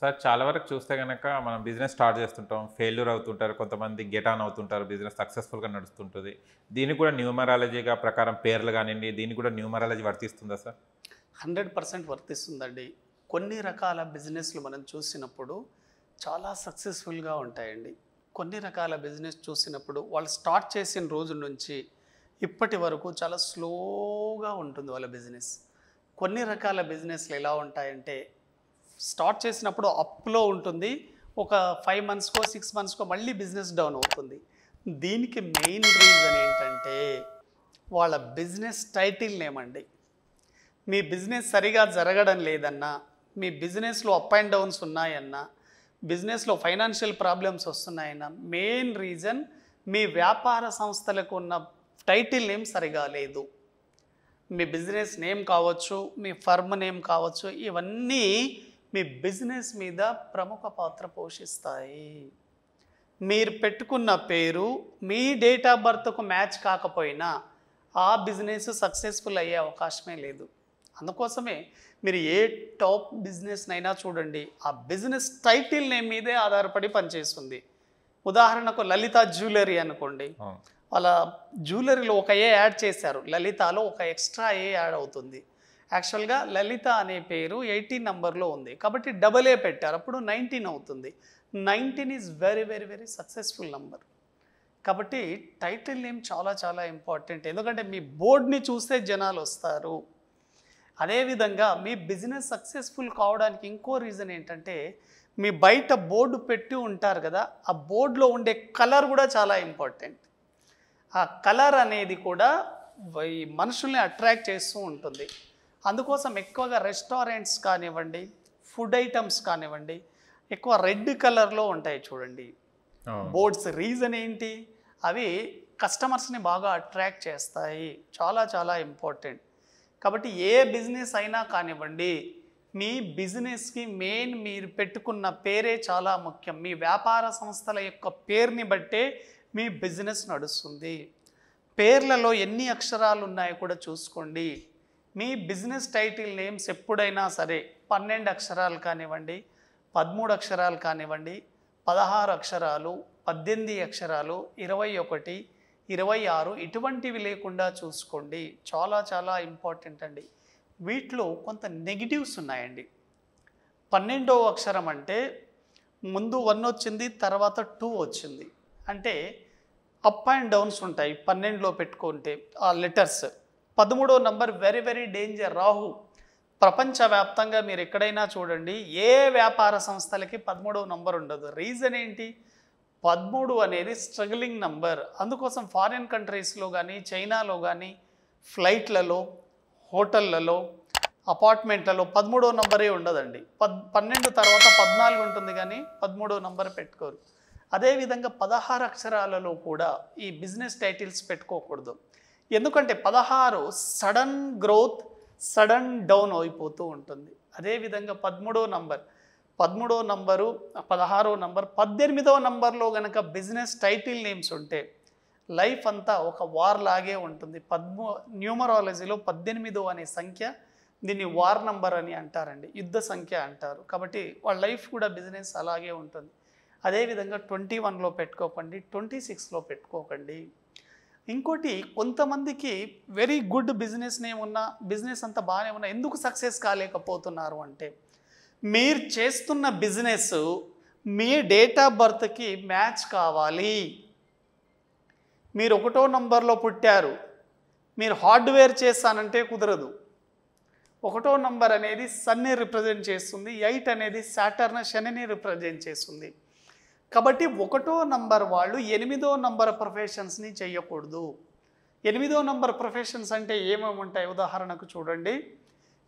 Sir చాలా వరకు చూస్తే గనక మనం బిజినెస్ స్టార్ట్ చేస్తుంటాం. ఫెయిల్యూర్ అవుతుంటారు. కొంతమంది గెట్ ఆన్ అవుతుంటారు. బిజినెస్ సక్సెస్‌ఫుల్‌గా నడుస్తుంటది. దీనికి కూడా న్యూమరాలజీగా ప్రకారం పేర్లు గానియండి, దీనికి కూడా న్యూమరాలజీ వర్తిస్తుందా సార్? 100% వర్తిస్తుందండి. కొన్ని రకాల బిజినెస్లు మనం చూసినప్పుడు చాలా సక్సెస్ఫుల్గా ఉంటాయండి. కొన్ని రకాల బిజినెస్ చూసినప్పుడు వాళ్ళు స్టార్ట్ చేసిన రోజు నుంచి ఇప్పటి వరకు చాలా స్లోగా ఉంటుంది వాళ్ళ బిజినెస్. కొన్ని రకాల బిజినెస్లు ఎలా ఉంటాయంటే స్టార్ట్ చేసినప్పుడు అప్‌లో ఉంటుంది. ఒక 5 మంత్స్‌కో, 6 మంత్స్‌కో మళ్ళీ బిజినెస్ డౌన్ అవుతుంది. దీనికి మెయిన్ రీజన్ ఏంటంటే వాళ్ళ బిజినెస్ టైటిల్ నేమ్ అండి. మీ బిజినెస్ సరిగా జరగడం లేదన్నా, మీ బిజినెస్లో అప్ అండ్ డౌన్స్ ఉన్నాయన్నా, బిజినెస్లో ఫైనాన్షియల్ ప్రాబ్లమ్స్ వస్తున్నాయన్నా, మెయిన్ రీజన్ మీ వ్యాపార సంస్థలకు ఉన్న టైటిల్ నేమ్ సరిగా లేదు. మీ బిజినెస్ నేమ్ కావచ్చు, మీ ఫర్మ్ నేమ్ కావచ్చు, ఇవన్నీ మీ బిజినెస్ మీద ప్రముఖ పాత్ర పోషిస్తాయి. మీరు పెట్టుకున్న పేరు మీ డేట్ ఆఫ్ బర్త్కు మ్యాచ్ కాకపోయినా ఆ బిజినెస్ సక్సెస్ఫుల్ అయ్యే అవకాశమే లేదు. అందుకోసమే మీరు ఏ టాప్ బిజినెస్నైనా చూడండి, ఆ బిజినెస్ టైటిల్ నేమ్ మీదే ఆధారపడి పనిచేస్తుంది. ఉదాహరణకు లలిత జ్యువెలరీ అనుకోండి, వాళ్ళ జ్యువెలరీలో ఒక ఏ యాడ్ చేశారు, లలితలో ఒక ఎక్స్ట్రా ఏ యాడ్ అవుతుంది. యాక్చువల్గా లలిత అనే పేరు 18 నంబర్లో ఉంది కాబట్టి డబల్ ఏ పెట్టారు, అప్పుడు 19 అవుతుంది. 19 is very very very successful number. కాబట్టి టైటిల్ నేమ్ చాలా చాలా ఇంపార్టెంట్. ఎందుకంటే మీ బోర్డ్ని చూస్తే జనాలు వస్తారు. అదేవిధంగా మీ బిజినెస్ సక్సెస్ఫుల్ కావడానికి ఇంకో రీజన్ ఏంటంటే మీ బయట బోర్డు పెట్టి ఉంటారు కదా, ఆ బోర్డులో ఉండే కలర్ కూడా చాలా ఇంపార్టెంట్. ఆ కలర్ అనేది కూడా ఈ మనుషుల్ని అట్రాక్ట్ చేస్తూ ఉంటుంది. అందుకోసం ఎక్కువగా రెస్టారెంట్స్ కానివ్వండి, ఫుడ్ ఐటమ్స్ కానివ్వండి, ఎక్కువ రెడ్ కలర్లో ఉంటాయి చూడండి బోర్డ్స్. రీజన్ ఏంటి? అవి కస్టమర్స్ని బాగా అట్రాక్ట్ చేస్తాయి. చాలా చాలా ఇంపార్టెంట్. కాబట్టి ఏ బిజినెస్ అయినా కానివ్వండి, మీ బిజినెస్కి మెయిన్ మీరు పెట్టుకున్న పేరే చాలా ముఖ్యం. మీ వ్యాపార సంస్థల యొక్క పేరుని బట్టే మీ బిజినెస్ నడుస్తుంది. పేర్లలో ఎన్ని అక్షరాలు ఉన్నాయో కూడా చూసుకోండి. మీ బిజినెస్ టైటిల్ నేమ్స్ ఎప్పుడైనా సరే 12 అక్షరాలు కానివ్వండి, 13 అక్షరాలు కానివ్వండి, 16 అక్షరాలు, 18 అక్షరాలు, 21, 26 ఇటువంటివి లేకుండా చూసుకోండి. చాలా చాలా ఇంపార్టెంట్ అండి. వీటిలో కొంత నెగిటివ్స్ ఉన్నాయండి. 12వ అక్షరం అంటే ముందు 1 వచ్చింది, తర్వాత 2 వచ్చింది. అంటే అప్ అండ్ డౌన్స్ ఉంటాయి 12లో పెట్టుకుంటే ఆ లెటర్స్. 13వ number very very danger, Rahu. ప్రపంచవ్యాప్తంగా మీరు ఎక్కడైనా చూడండి, ఏ వ్యాపార సంస్థలకి 13వ నంబర్ ఉండదు. రీజన్ ఏంటి? 13 అనేది స్ట్రగ్లింగ్ నంబర్. అందుకోసం ఫారిన్ కంట్రీస్లో కానీ, చైనాలో కానీ, ఫ్లైట్లలో, హోటళ్లలో, అపార్ట్మెంట్లలో 13వ నంబరే ఉండదండి. 12 తర్వాత 14 ఉంటుంది కానీ 13వ నంబర్ పెట్టుకోరు. అదేవిధంగా 16 అక్షరాలలో కూడా ఈ బిజినెస్ టైటిల్స్ పెట్టుకోకూడదు. ఎందుకంటే 16 సడన్ గ్రోత్, సడన్ డౌన్ అయిపోతూ ఉంటుంది. అదేవిధంగా 13వ నంబర్, 13వ నంబరు, 16వ నంబర్, 18వ నంబర్లో కనుక బిజినెస్ టైటిల్ నేమ్స్ ఉంటే లైఫ్ అంతా ఒక వార్ లాగే ఉంటుంది. న్యూమరాలజీలో 18 అనే సంఖ్య, దీన్ని వార్ నంబర్ అని అంటారండి, యుద్ధ సంఖ్య అంటారు. కాబట్టి వాళ్ళ లైఫ్ కూడా బిజినెస్ అలాగే ఉంటుంది. అదేవిధంగా 21లో పెట్టుకోకండి, 26లో పెట్టుకోకండి. ఇంకోటి, కొంతమందికి వెరీ గుడ్ బిజినెస్ నేమ్ ఉన్న, బిజినెస్ అంతా బాగానే ఉన్నా ఎందుకు సక్సెస్ కాలేకపోతున్నారు అంటే మీరు చేస్తున్న బిజినెస్ మీ డేట్ ఆఫ్ బర్త్కి మ్యాచ్ కావాలి. మీరు 1వ నంబర్లో పుట్టారు, మీరు హార్డ్వేర్ చేస్తానంటే కుదరదు. 1వ నంబర్ అనేది సన్ని రిప్రజెంట్ చేస్తుంది, 8 అనేది సాటర్న్ శనిని రిప్రజెంట్ చేస్తుంది. కాబట్టి 1వ నంబర్ వాళ్ళు 8వ నంబర్ ప్రొఫెషన్స్ని చేయకూడదు. 8వ నంబర్ ప్రొఫెషన్స్ అంటే ఏమేమి ఉంటాయి? ఉదాహరణకు చూడండి,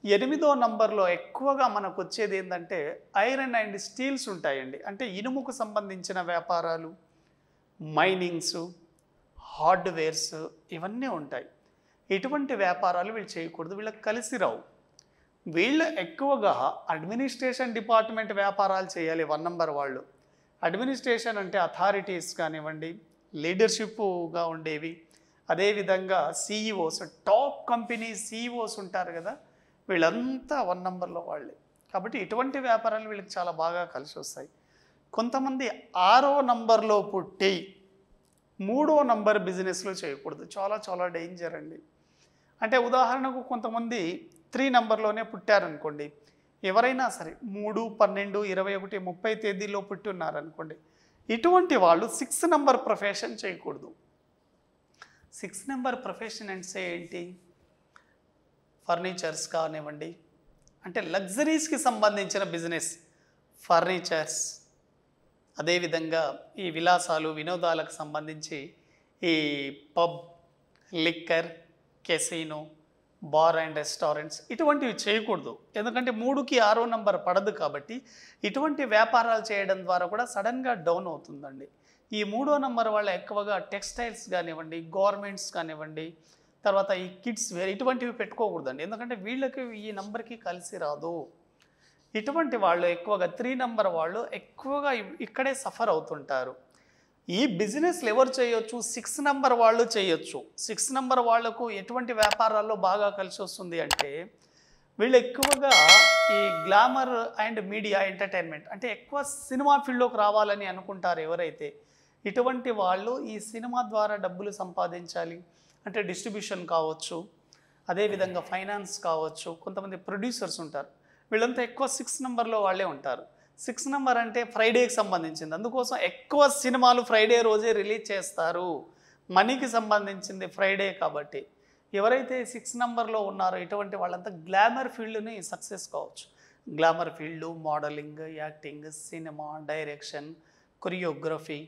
8వ నంబర్లో ఎక్కువగా మనకు వచ్చేది ఏంటంటే ఐరన్ అండ్ స్టీల్స్ ఉంటాయండి. అంటే ఇనుముకు సంబంధించిన వ్యాపారాలు, మైనింగ్స్, హార్డ్వేర్స్ ఇవన్నీ ఉంటాయి. ఇటువంటి వ్యాపారాలు వీళ్ళు చేయకూడదు, వీళ్ళకి కలిసి రావు. వీళ్ళు ఎక్కువగా అడ్మినిస్ట్రేషన్ డిపార్ట్మెంట్ వ్యాపారాలు చేయాలి 1 నంబర్ వాళ్ళు. అడ్మినిస్ట్రేషన్ అంటే అథారిటీస్ కానివ్వండి, లీడర్షిప్గా ఉండేవి, అదేవిధంగా సిఇఓస్, టాప్ కంపెనీ సిఇఓస్ ఉంటారు కదా, వీళ్ళంతా 1 నంబర్లో వాళ్ళే. కాబట్టి ఇటువంటి వ్యాపారాలు వీళ్ళకి చాలా బాగా కలిసి వస్తాయి. కొంతమంది 6వ నంబర్లో పుట్టి 3వ నంబర్ బిజినెస్లో చేయకూడదు. చాలా చాలా డేంజర్ అండి. అంటే ఉదాహరణకు కొంతమంది 3 నంబర్లోనే పుట్టారనుకోండి, ఎవరైనా సరే 3, 12, 21, 30 తేదీలో పుట్టి ఉన్నారనుకోండి, ఇటువంటి వాళ్ళు 6 నంబర్ ప్రొఫెషన్ చేయకూడదు. 6 నెంబర్ ప్రొఫెషన్ అంటే ఏంటి? ఫర్నిచర్స్ కానివ్వండి, అంటే లగ్జరీస్కి సంబంధించిన బిజినెస్, ఫర్నిచర్స్, అదేవిధంగా ఈ విలాసాలు వినోదాలకు సంబంధించి ఈ pub, liquor, casino, bar and restaurants ఇటువంటివి చేయకూడదు. ఎందుకంటే 3కి 6వ నంబర్ పడదు కాబట్టి ఇటువంటి వ్యాపారాలు చేయడం ద్వారా కూడా సడన్గా డౌన్ అవుతుందండి. ఈ 3వ నంబర్ వాళ్ళు ఎక్కువగా టెక్స్టైల్స్ కానివ్వండి, గవర్నమెంట్స్ కానివ్వండి, తర్వాత ఈ కిడ్స్ వేర్ ఇటువంటివి పెట్టుకోకూడదండి. ఎందుకంటే వీళ్ళకి ఈ నంబర్కి కలిసి రాదు. ఇటువంటి వాళ్ళు ఎక్కువగా 3 నంబర్ వాళ్ళు ఎక్కువగా ఇక్కడే సఫర్ అవుతుంటారు. ఈ బిజినెస్లు ఎవరు చేయొచ్చు? 6 నంబర్ వాళ్ళు చేయొచ్చు. 6 నంబర్ వాళ్లకు ఎటువంటి వ్యాపారాల్లో బాగా కలిసి వస్తుంది అంటే, వీళ్ళు ఎక్కువగా ఈ గ్లామర్ అండ్ మీడియా ఎంటర్టైన్మెంట్ అంటే ఎక్కువ సినిమా ఫీల్డ్లోకి రావాలని అనుకుంటారు ఎవరైతే. ఇటువంటి వాళ్ళు ఈ సినిమా ద్వారా డబ్బులు సంపాదించాలి అంటే డిస్ట్రిబ్యూషన్ కావచ్చు, అదేవిధంగా ఫైనాన్స్ కావచ్చు, కొంతమంది ప్రొడ్యూసర్స్ ఉంటారు. వీళ్ళంతా ఎక్కువ 6 నంబర్లో వాళ్ళే ఉంటారు. 6 నంబర్ అంటే ఫ్రైడేకి సంబంధించింది. అందుకోసం ఎక్కువ సినిమాలు ఫ్రైడే రోజే రిలీజ్ చేస్తారు. మనీకి సంబంధించింది ఫ్రైడే కాబట్టి. ఎవరైతే 6 నంబర్లో ఉన్నారో ఇటువంటి వాళ్ళంతా గ్లామర్ ఫీల్డ్ని సక్సెస్ కావచ్చు. Glamour field, modelling, acting, cinema, direction, choreography,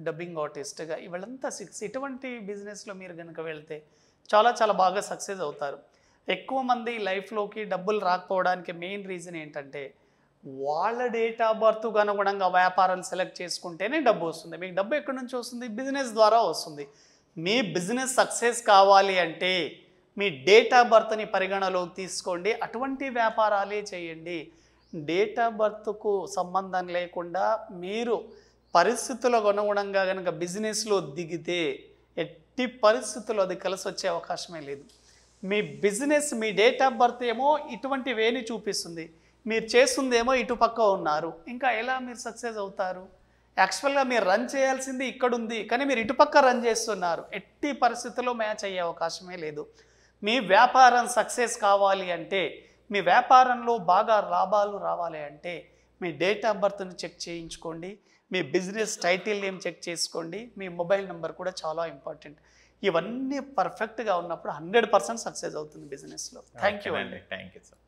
dubbing ఆర్టిస్ట్గా వీళ్ళంతా 6 ఇటువంటి బిజినెస్లో మీరు కనుక వెళ్తే చాలా చాలా బాగా సక్సెస్ అవుతారు. ఎక్కువ మంది లైఫ్లోకి డబ్బులు రాకపోవడానికి మెయిన్ రీజన్ ఏంటంటే, వాళ్ళ డేట్ ఆఫ్ బర్త్కు అనుగుణంగా వ్యాపారాలు సెలెక్ట్ చేసుకుంటేనే డబ్బు వస్తుంది. మీకు డబ్బు ఎక్కడి నుంచి వస్తుంది? బిజినెస్ ద్వారా వస్తుంది. మీ బిజినెస్ సక్సెస్ కావాలి అంటే మీ డేట్ ఆఫ్ బర్త్ని పరిగణలోకి తీసుకోండి. అటువంటి వ్యాపారాలే చేయండి. డేట్ ఆఫ్ బర్త్కు సంబంధం లేకుండా మీరు పరిస్థితులకు అనుగుణంగా కనుక బిజినెస్లో దిగితే ఎట్టి పరిస్థితుల్లో అది కలిసి వచ్చే అవకాశమే లేదు. మీ బిజినెస్, మీ డేట్ ఆఫ్ బర్త్ ఏమో ఇటువంటి వేని చూపిస్తుంది, మీరు చేస్తుందేమో ఇటుపక్క ఉన్నారు. ఇంకా ఎలా మీరు సక్సెస్ అవుతారు? యాక్చువల్గా మీరు రన్ చేయాల్సింది ఇక్కడ ఉంది, కానీ మీరు ఇటుపక్క రన్ చేస్తున్నారు. ఎట్టి పరిస్థితుల్లో మ్యాచ్ అయ్యే అవకాశమే లేదు. మీ వ్యాపారం సక్సెస్ కావాలి అంటే, మీ వ్యాపారంలో బాగా లాభాలు రావాలి అంటే మీ డేట్ ఆఫ్ బర్త్ని చెక్ చేయించుకోండి. మీ బిజినెస్ టైటిల్ నేమ్ చెక్ చేసుకోండి. మీ మొబైల్ నెంబర్ కూడా చాలా ఇంపార్టెంట్. ఇవన్నీ పర్ఫెక్ట్గా ఉన్నప్పుడు 100% సక్సెస్ అవుతుంది బిజినెస్లో. థ్యాంక్ యూ అండి. Thank you sir.